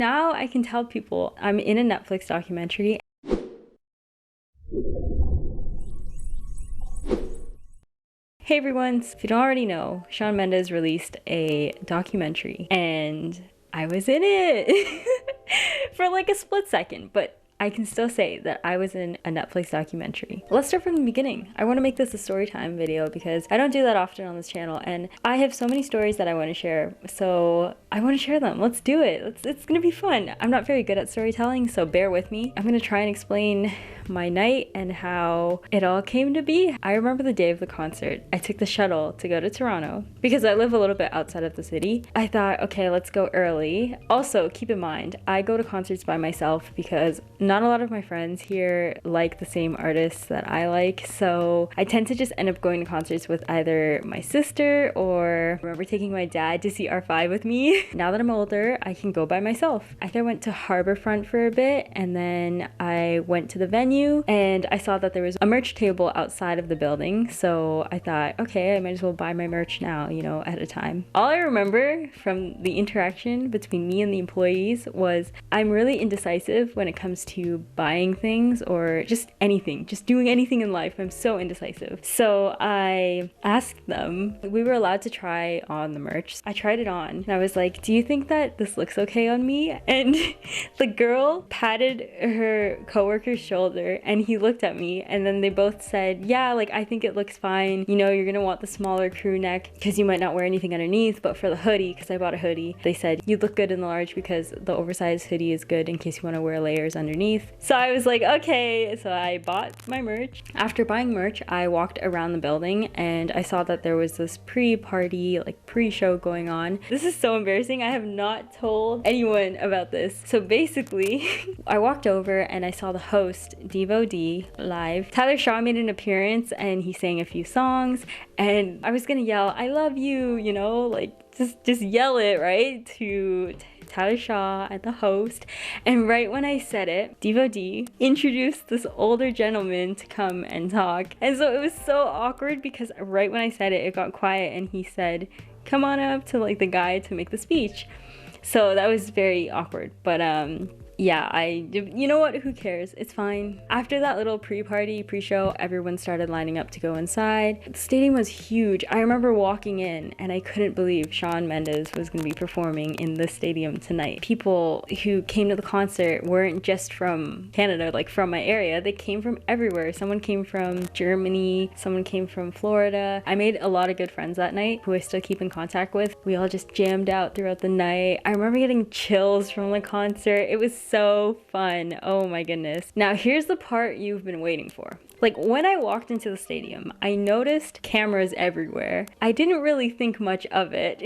Now I can tell people I'm in a Netflix documentary. Hey everyone, if you don't already know, Shawn Mendes released a documentary and I was in it for like a split second, but I can still say that I was in a Netflix documentary. Let's start from the beginning. I want to make this a story time video because I don't do that often on this channel, and I have so many stories that I want to share, so I want to share them. Let's do it. It's gonna be fun. I'm not very good at storytelling, so bear with me. I'm gonna try and explain my night and how it all came to be. I remember the day of the concert. I took the shuttle to go to Toronto because I live a little bit outside of the city. I thought, okay, let's go early. Also, keep in mind, I go to concerts by myself because not a lot of my friends here like the same artists that I like, so I tend to just end up going to concerts with either my sister or I remember taking my dad to see R5 with me. Now that I'm older, I can go by myself. I think I went to Harborfront for a bit and then I went to the venue and I saw that there was a merch table outside of the building, so I thought, okay, I might as well buy my merch now, you know, at a time. All I remember from the interaction between me and the employees was I'm really indecisive when it comes to buying things or just anything, just doing anything in life. I'm so indecisive. So I asked them, we were allowed to try on the merch. I tried it on and I was like, do you think that this looks okay on me? And the girl patted her coworker's shoulder and he looked at me and then they both said, yeah, like I think it looks fine. You know, you're gonna want the smaller crew neck because you might not wear anything underneath, but for the hoodie, because I bought a hoodie, they said you look good in the large because the oversized hoodie is good in case you want to wear layers underneath. So I was like, okay, so I bought my merch. After buying merch, I walked around the building and I saw that there was this pre-party, like pre-show going on. This is so embarrassing. I have not told anyone about this. So basically, I walked over and I saw the host, Devo D, live. Tyler Shaw made an appearance and he sang a few songs and I was gonna yell, I love you, you know, like just yell it, right, to Tyler Shaw and the host. And right when I said it, Devo D introduced this older gentleman to come and talk. And so it was so awkward because right when I said it, it got quiet and he said, come on up to like the guy to make the speech. So that was very awkward, but yeah, you know what, who cares, it's fine. After that little pre-party, pre-show, everyone started lining up to go inside. The stadium was huge. I remember walking in and I couldn't believe Shawn Mendes was gonna be performing in this stadium tonight. People who came to the concert weren't just from Canada, like from my area, they came from everywhere. Someone came from Germany, someone came from Florida. I made a lot of good friends that night who I still keep in contact with. We all just jammed out throughout the night. I remember getting chills from the concert. It was so fun. Oh my goodness. Now here's the part you've been waiting for. Like when I walked into the stadium, I noticed cameras everywhere. I didn't really think much of it.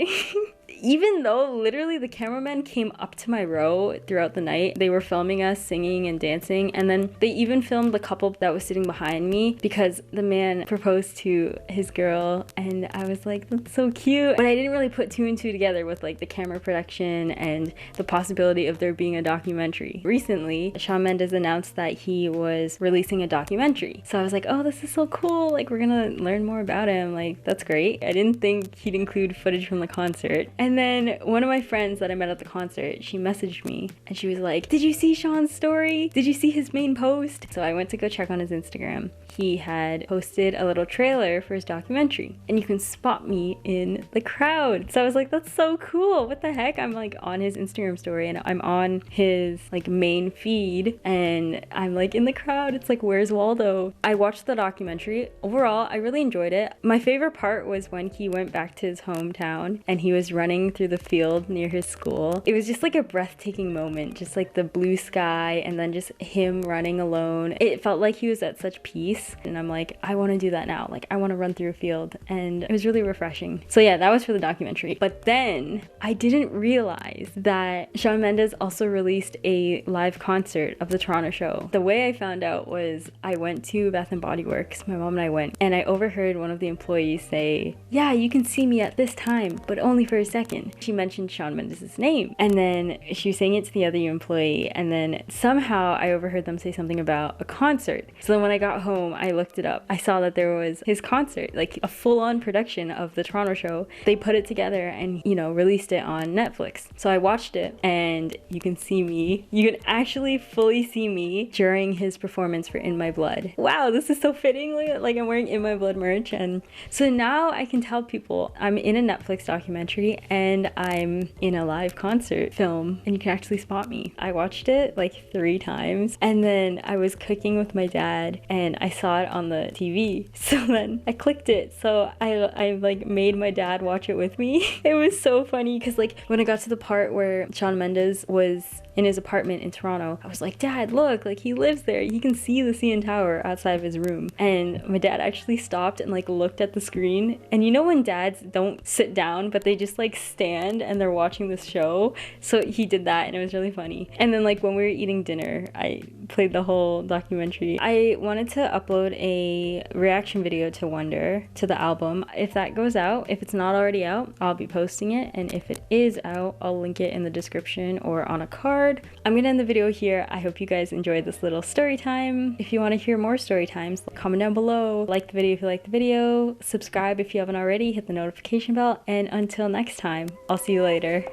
Even though literally the cameramen came up to my row throughout the night. They were filming us singing and dancing, and then they even filmed the couple that was sitting behind me because the man proposed to his girl and I was like, that's so cute. But I didn't really put two and two together with like the camera production and the possibility of there being a documentary. Recently, Shawn Mendes announced that he was releasing a documentary. So I was like, oh, this is so cool. Like we're gonna learn more about him. Like that's great. I didn't think he'd include footage from the concert. And then one of my friends that I met at the concert, she messaged me and she was like, did you see Shawn's story? Did you see his main post? So I went to go check on his Instagram. He had posted a little trailer for his documentary and you can spot me in the crowd. So I was like, that's so cool. What the heck? I'm like on his Instagram story and I'm on his like main feed and I'm like in the crowd. It's like, where's Waldo? I watched the documentary. Overall, I really enjoyed it. My favorite part was when he went back to his hometown and he was running through the field near his school. It was just like a breathtaking moment, just like the blue sky and then just him running alone. It felt like he was at such peace and I'm like, I want to do that now. Like I want to run through a field, and it was really refreshing. So yeah, that was for the documentary. But then I didn't realize that Shawn Mendes also released a live concert of the Toronto show. The way I found out was I went to Bath and Body Works, my mom and I went, and I overheard one of the employees say, yeah, you can see me at this time, but only for a second. second. She mentioned Shawn Mendes' name, and then she was saying it to the other employee, and then somehow I overheard them say something about a concert. So then when I got home, I looked it up. I saw that there was his concert, like a full-on production of the Toronto show. They put it together and, you know, released it on Netflix. So I watched it, and you can see me. You can actually fully see me during his performance for In My Blood. Wow, this is so fitting. Like I'm wearing In My Blood merch. And so now I can tell people I'm in a Netflix documentary and I'm in a live concert film, and you can actually spot me. I watched it like 3 times, and then I was cooking with my dad and I saw it on the TV. So then I clicked it. So I like made my dad watch it with me. It was so funny because like when I got to the part where Shawn Mendes was in his apartment in Toronto, I was like, Dad, look, like he lives there. He can see the CN Tower outside of his room. And my dad actually stopped and like looked at the screen. And you know when dads don't sit down, but they just like stand and they're watching this show? So he did that and it was really funny. And then like when we were eating dinner, I played the whole documentary. I wanted to upload a reaction video to Wonder, to the album. If that goes out, if it's not already out, I'll be posting it. And if it is out, I'll link it in the description or on a card. I'm gonna end the video here. I hope you guys enjoyed this little story time. If you want to hear more story times, comment down below. Like the video if you like the video. Subscribe if you haven't already. Hit the notification bell. And until next time, I'll see you later.